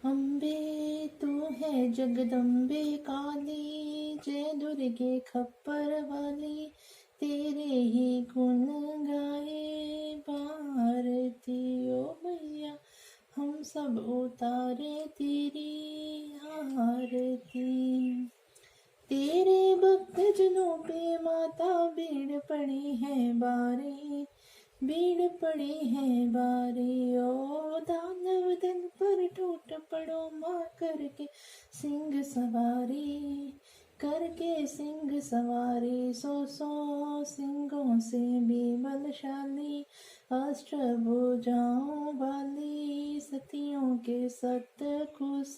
अम्बे तू है जगदम्बे काली, जय दुर्गे खप्पर वाली, तेरे ही गुण गाए भारती ओ मैया, हम सब उतारे तेरी आरती। तेरे भक्त जनों पे माता भीड़ पड़ी है बारी, भीड़ पड़ी है बारी ओ, दानव दल पर टूट पड़ो माँ, करके सिंह सवारी, करके सिंह सवारी। सौ सिंहों से भी बलशाली, अष्टभुजाओं वाली, सतियों के सत कुश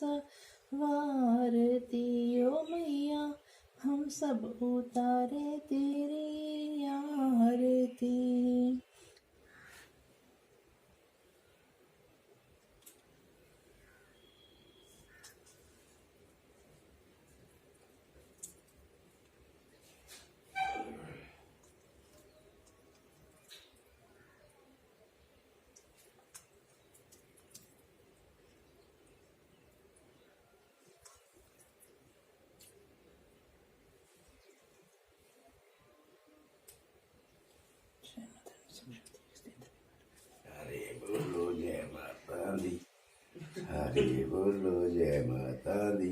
वारती ओ मैया, हम सब उतारे तेरी आरती। हरे बोलो जय माता दी, हरे बोलो जय माता दी,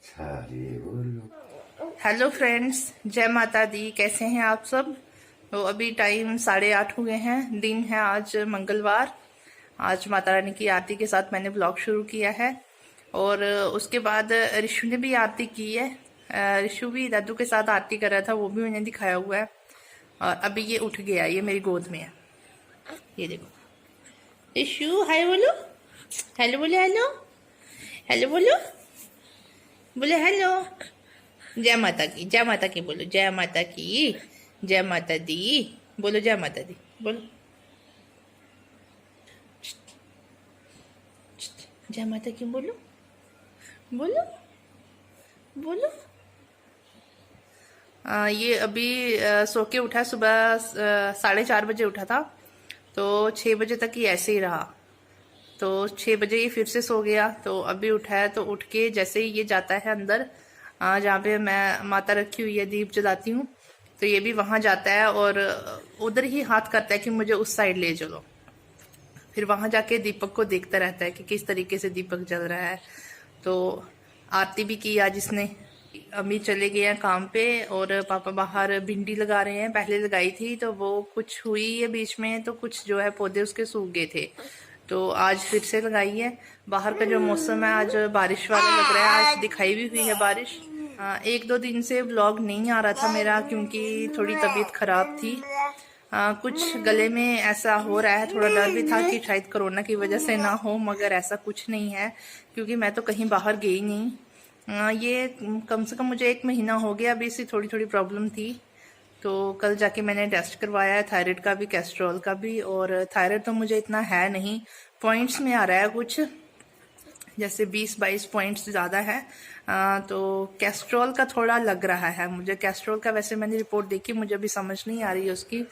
हरे बोलो। हेलो फ्रेंड्स, जय माता दी। कैसे हैं आप सब? तो अभी टाइम 8:30 हुए हैं। दिन है आज मंगलवार। आज माता रानी की आरती के साथ मैंने ब्लॉग शुरू किया है और उसके बाद ऋषु ने भी आरती की है। ऋषु भी दादू के साथ आरती कर रहा था, वो भी मैंने दिखाया हुआ है। और अभी ये उठ गया, ये मेरी गोद में है। ये देखो ऋषु, हाय बोलो, हेलो बोलो, हेलो हेलो बोलो, बोले हेलो। जय माता की, जय माता की बोलो, जय माता की, जय माता दी बोलो, जय माता दी बोलो, जय माता की बोलो, बोलो बोलो। ये अभी सो के उठा, सुबह 4:30 बजे उठा था, तो 6 बजे तक ही ऐसे ही रहा। तो 6 बजे ये फिर से सो गया, तो अभी उठा है। तो उठ के जैसे ही ये जाता है अंदर, जहाँ पे मैं माता रखी हुई है, दीप जलाती हूँ, तो ये भी वहां जाता है और उधर ही हाथ करता है कि मुझे उस साइड ले चलो। फिर वहां जाके दीपक को देखता रहता है कि किस तरीके से दीपक जल रहा है। तो आरती भी की आज इसने। अम्मी चले गए हैं काम पे और पापा बाहर भिंडी लगा रहे हैं। पहले लगाई थी तो वो कुछ हुई है बीच में, तो कुछ जो है पौधे उसके सूख गए थे, तो आज फिर से लगाई है। बाहर का जो मौसम है आज बारिश वाला लग रहा है, आज दिखाई भी हुई है बारिश। 1-2 दिन से व्लॉग नहीं आ रहा था मेरा, क्योंकि थोड़ी तबीयत खराब थी। कुछ गले में ऐसा हो रहा है, थोड़ा डर भी था कि शायद कोरोना की वजह से ना हो, मगर ऐसा कुछ नहीं है, क्योंकि मैं तो कहीं बाहर गई नहीं। ये कम से कम मुझे 1 महीना हो गया अभी से थोड़ी थोड़ी प्रॉब्लम थी। तो कल जाके मैंने टेस्ट करवाया है, थायराइड का भी, कैस्ट्रोल का भी। और थायराइड तो मुझे इतना है नहीं, पॉइंट्स में आ रहा है कुछ, जैसे 20-22 पॉइंट्स ज़्यादा है। तो कैस्ट्रोल का थोड़ा लग रहा है मुझे। कैस्ट्रोल का वैसे मैंने रिपोर्ट देखी, मुझे अभी समझ नहीं आ रही है उसकी।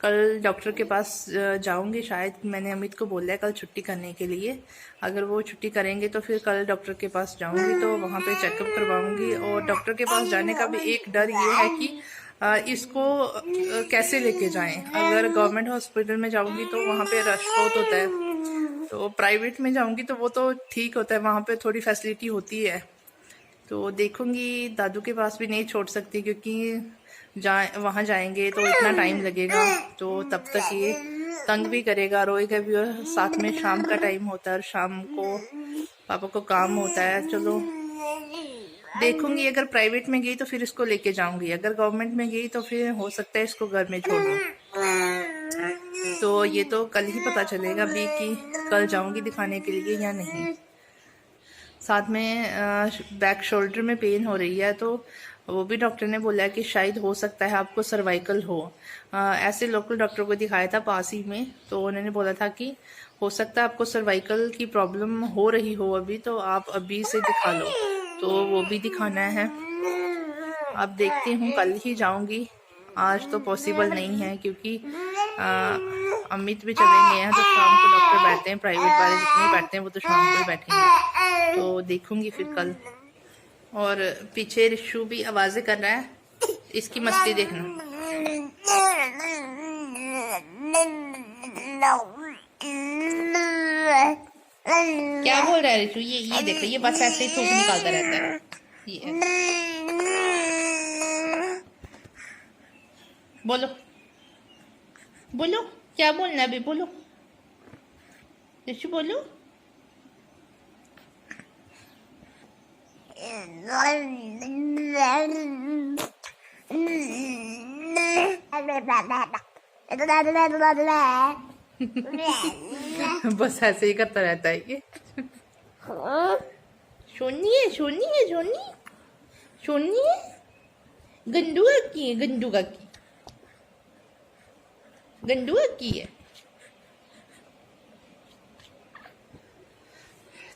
कल डॉक्टर के पास जाऊंगी शायद, मैंने अमित को बोला है कल छुट्टी करने के लिए। अगर वो छुट्टी करेंगे तो फिर कल डॉक्टर के पास जाऊंगी, तो वहाँ पे चेकअप करवाऊंगी। और डॉक्टर के पास जाने का भी एक डर ये है कि इसको कैसे लेके जाएं। अगर गवर्नमेंट हॉस्पिटल में जाऊंगी तो वहाँ पे रश बहुत होता है, तो प्राइवेट में जाऊंगी तो वो तो ठीक होता है, वहाँ पे थोड़ी फैसिलिटी होती है। तो देखूंगी, दादू के पास भी नहीं छोड़ सकती, क्योंकि वहाँ जाएंगे तो इतना टाइम लगेगा, तो तब तक ये तंग भी करेगा, रोएगा भी। और साथ में शाम का टाइम होता है और शाम को पापा को काम होता है। चलो देखूंगी, अगर प्राइवेट में गई तो फिर इसको लेके जाऊंगी, अगर गवर्नमेंट में गई तो फिर हो सकता है इसको घर में छोड़ दूं। तो ये तो कल ही पता चलेगा अभी कि कल जाऊंगी दिखाने के लिए या नहीं। साथ में बैक शोल्डर में पेन हो रही है, तो वो भी डॉक्टर ने बोला है कि शायद हो सकता है आपको सर्वाइकल हो। ऐसे लोकल डॉक्टर को दिखाया था पास ही में, तो उन्होंने बोला था कि हो सकता है आपको सर्वाइकल की प्रॉब्लम हो रही हो अभी, तो आप अभी से दिखा लो। तो वो भी दिखाना है। अब देखती हूँ, कल ही जाऊंगी, आज तो पॉसिबल नहीं है, क्योंकि अमित भी चले गए हैं, तो शाम को डॉक्टर बैठते हैं, प्राइवेट वाले जितने बैठते हैं वो तो शाम को ही बैठेंगे, तो देखूंगी फिर कल। और पीछे रिशु भी आवाजें कर रहा है, इसकी मस्ती देखना। क्या बोल रहा है रिशु? ये देखो, ये बस ऐसे ही थूक निकालता रहता है। ये बोलो बोलो, क्या बोलना है अभी? बोलो रिशु, बोलो। बस ऐसे ही करता रहता है ये। सोनी है, सोनी है, सोनी सोनी है, गंडुआ की है, गंडुआ की, गंडुआ की है।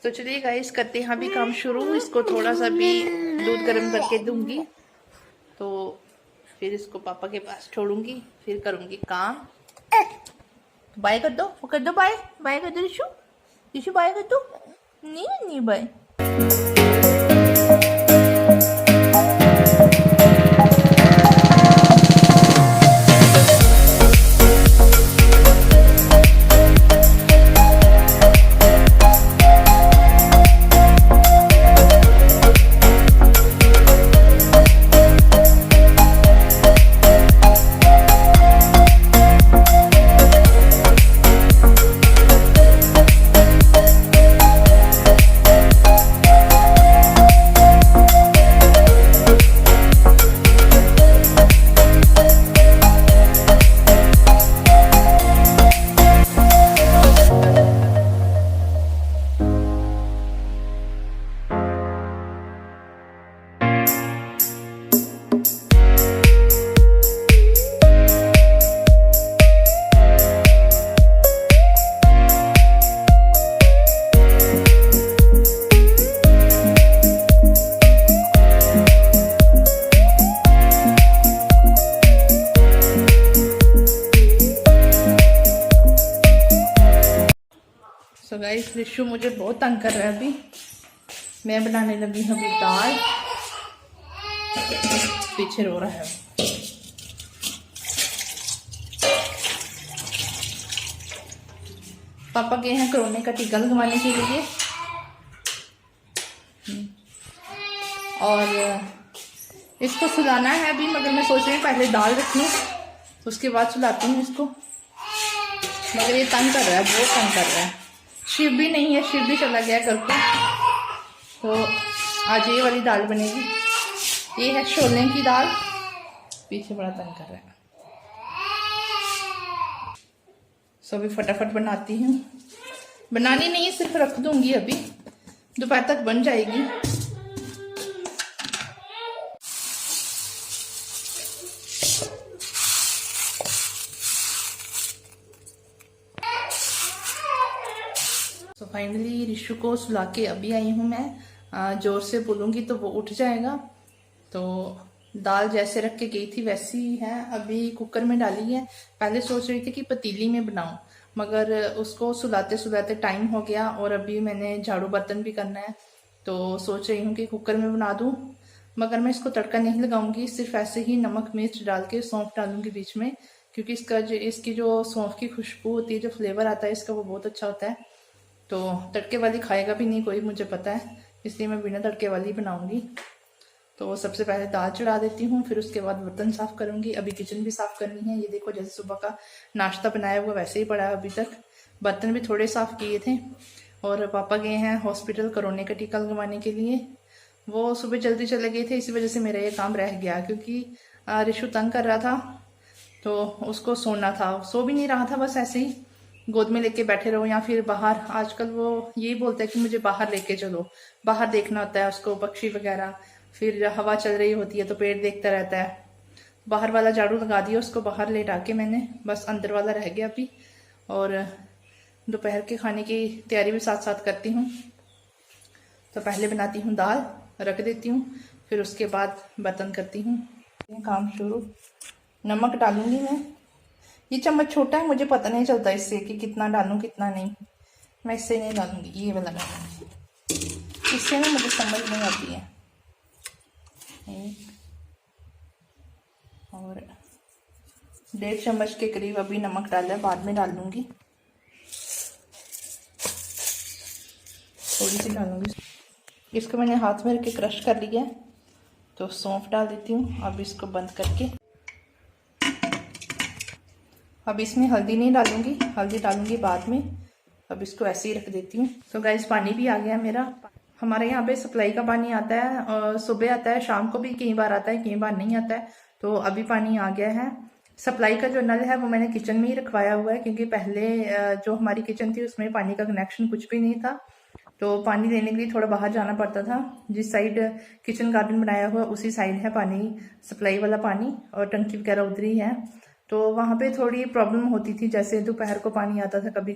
तो चलिए गाइस, करते हैं अभी काम शुरू। इसको थोड़ा सा भी दूध गर्म करके दूंगी, तो फिर इसको पापा के पास छोड़ूंगी, फिर करूंगी काम। बाय कर दो, वो कर दो, बाय बाय कर दो रिशु, रिशु बाय कर दो। नहीं नहीं बाय। सो गाइस, रिशु मुझे बहुत तंग कर रहा है अभी। मैं बनाने लगी हूँ अभी दाल, पीछे रो रहा है। पापा गए हैं कोरोना का टीका लगवाने के लिए, और इसको सुलाना है अभी, मगर मैं सोच रही हूँ पहले दाल रख लूँ, तो उसके बाद सुलाती हूँ इसको। मगर ये तंग कर रहा है, बहुत तंग कर रहा है। शिव भी नहीं है, शिव भी चला गया घर पे, तो आज ये वाली दाल बनेगी। ये है छोले की दाल, पीछे बड़ा तंग कर रहा है। सो अभी फटाफट बनाती हूँ, बनानी नहीं है, सिर्फ रख दूंगी, अभी दोपहर तक बन जाएगी। तो फाइनली रिशु को सुला के अभी आई हूँ मैं। जोर से बोलूँगी तो वो उठ जाएगा। तो दाल जैसे रख के गई थी वैसी ही है, अभी कुकर में डाली है। पहले सोच रही थी कि पतीली में बनाऊं, मगर उसको सुलाते सुलाते टाइम हो गया, और अभी मैंने झाड़ू बर्तन भी करना है, तो सोच रही हूँ कि कुकर में बना दूं। मगर मैं इसको तड़का नहीं लगाऊंगी, सिर्फ ऐसे ही नमक मिर्च डाल के सौंफ डालूंगी बीच में, क्योंकि इसकी जो सौंफ की खुशबू होती है, जो फ्लेवर आता है इसका, वो बहुत अच्छा होता है। तो तड़के वाली खाएगा भी नहीं कोई, मुझे पता है, इसलिए मैं बिना तड़के वाली बनाऊंगी। तो सबसे पहले दाल चढ़ा देती हूँ, फिर उसके बाद बर्तन साफ करूंगी। अभी किचन भी साफ करनी है। ये देखो, जैसे सुबह का नाश्ता बनाया हुआ वैसे ही पड़ा है अभी तक। बर्तन भी थोड़े साफ किए थे। और पापा गए हैं हॉस्पिटल कोरोना का टीका लगवाने के लिए। वो सुबह जल्दी चले गए थे, इसी वजह से मेरा ये काम रह गया, क्योंकि रिशु तंग कर रहा था, तो उसको सोना था। सो भी नहीं रहा था, बस ऐसे ही गोद में लेके बैठे रहो, या फिर बाहर। आजकल वो यही बोलता है कि मुझे बाहर लेके चलो, बाहर देखना होता है उसको, पक्षी वगैरह, फिर हवा चल रही होती है तो पेड़ देखता रहता है। बाहर वाला झाड़ू लगा दिया उसको, बाहर लेटा के मैंने, बस अंदर वाला रह गया अभी। और दोपहर के खाने की तैयारी भी साथ साथ करती हूँ। तो पहले बनाती हूँ दाल, रख देती हूँ, फिर उसके बाद बर्तन करती हूँ। काम शुरू। नमक डालूंगी मैं, ये चम्मच छोटा है, मुझे पता नहीं चलता इससे कि कितना डालूं कितना नहीं। मैं इससे नहीं डालूंगी, ये वाला डालूंगी। इससे ना मुझे समझ नहीं आती है। एक और 1.5 चम्मच के करीब अभी नमक डाला है, बाद में डाल दूंगी, थोड़ी सी डालूंगी। इसको मैंने हाथ में रख के क्रश कर लिया है, तो सौंफ डाल देती हूँ। अब इसको बंद करके अब इसमें हल्दी नहीं डालूंगी, हल्दी डालूंगी बाद में। अब इसको ऐसे ही रख देती हूँ। तो गाइस पानी भी आ गया मेरा। हमारे यहाँ पे सप्लाई का पानी आता है और सुबह आता है, शाम को भी कई बार आता है, कई बार नहीं आता है। तो अभी पानी आ गया है। सप्लाई का जो नल है वो मैंने किचन में ही रखवाया हुआ है, क्योंकि पहले जो हमारी किचन थी उसमें पानी का कनेक्शन कुछ भी नहीं था। तो पानी लेने के लिए थोड़ा बाहर जाना पड़ता था। जिस साइड किचन गार्डन बनाया हुआ उसी साइड है पानी, सप्लाई वाला पानी, और टंकी वगैरह उधर ही है। तो वहाँ पे थोड़ी प्रॉब्लम होती थी, जैसे दोपहर को पानी आता था, कभी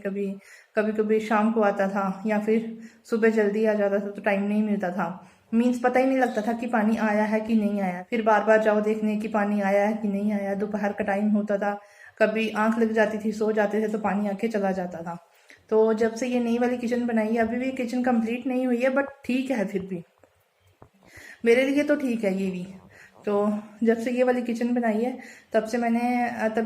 कभी शाम को आता था, या फिर सुबह जल्दी आ जाता था, तो टाइम नहीं मिलता था। मीन्स पता ही नहीं लगता था कि पानी आया है कि नहीं आया। फिर बार बार जाओ देखने कि पानी आया है कि नहीं आया। दोपहर का टाइम होता था, कभी आंख लग जाती थी, सो जाते थे, तो पानी आके चला जाता था। तो जब से ये नई वाली किचन बनाई है, अभी भी किचन कंप्लीट नहीं हुई है, बट ठीक है, फिर भी मेरे लिए तो ठीक है ये भी। तो जब से ये वाली किचन बनाई है तभी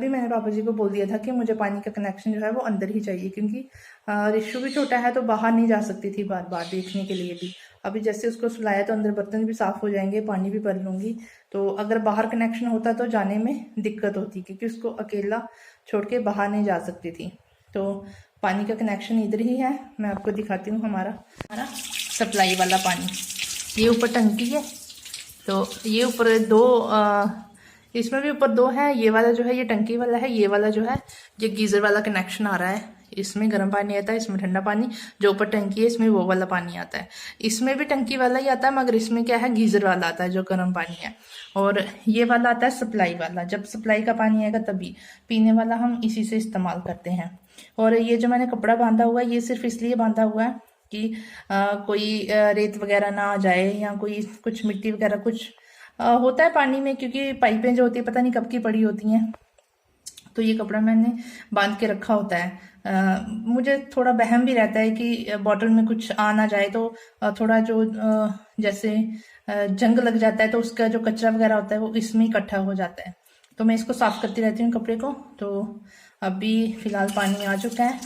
मैंने पापा जी को बोल दिया था कि मुझे पानी का कनेक्शन जो है वो अंदर ही चाहिए, क्योंकि रिशु भी छोटा है तो बाहर नहीं जा सकती थी बार बार देखने के लिए भी। अभी जैसे उसको सुलाया तो अंदर बर्तन भी साफ हो जाएंगे, पानी भी भर लूंगी। तो अगर बाहर कनेक्शन होता तो जाने में दिक्कत होती, क्योंकि उसको अकेला छोड़ के बाहर नहीं जा सकती थी। तो पानी का कनेक्शन इधर ही है। मैं आपको दिखाती हूँ हमारा सप्लाई वाला पानी। ये ऊपर टंकी है, तो ये ऊपर इसमें भी ऊपर 2 है। ये वाला जो है ये टंकी वाला है, ये वाला जो है ये गीजर वाला कनेक्शन आ रहा है। इसमें गर्म पानी आता है, इसमें ठंडा पानी। जो ऊपर टंकी है इसमें वो वाला पानी आता है। इसमें भी टंकी वाला ही आता है, मगर इसमें क्या है, गीजर वाला आता है जो गर्म पानी है। और ये वाला आता है सप्लाई वाला। जब सप्लाई का पानी आएगा तभी। पीने वाला हम इसी से इस्तेमाल करते हैं। और ये जो मैंने कपड़ा बांधा हुआ है, ये सिर्फ इसलिए बांधा हुआ है कि कोई रेत वगैरह ना आ जाए, या कोई कुछ मिट्टी वगैरह कुछ होता है पानी में, क्योंकि पाइपें जो होती है पता नहीं कब की पड़ी होती हैं। तो ये कपड़ा मैंने बांध के रखा होता है। मुझे थोड़ा वहम भी रहता है कि बॉटल में कुछ आ ना जाए, तो थोड़ा जो जैसे जंग लग जाता है, तो उसका जो कचरा वगैरह होता है वो इसमें इकट्ठा हो जाता है। तो मैं इसको साफ करती रहती हूँ कपड़े को। तो अभी फिलहाल पानी आ चुका है,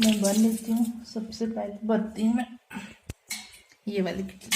मैं भर लेती हूँ। सबसे पहले भरती हूँ मैं ये वाली किचन।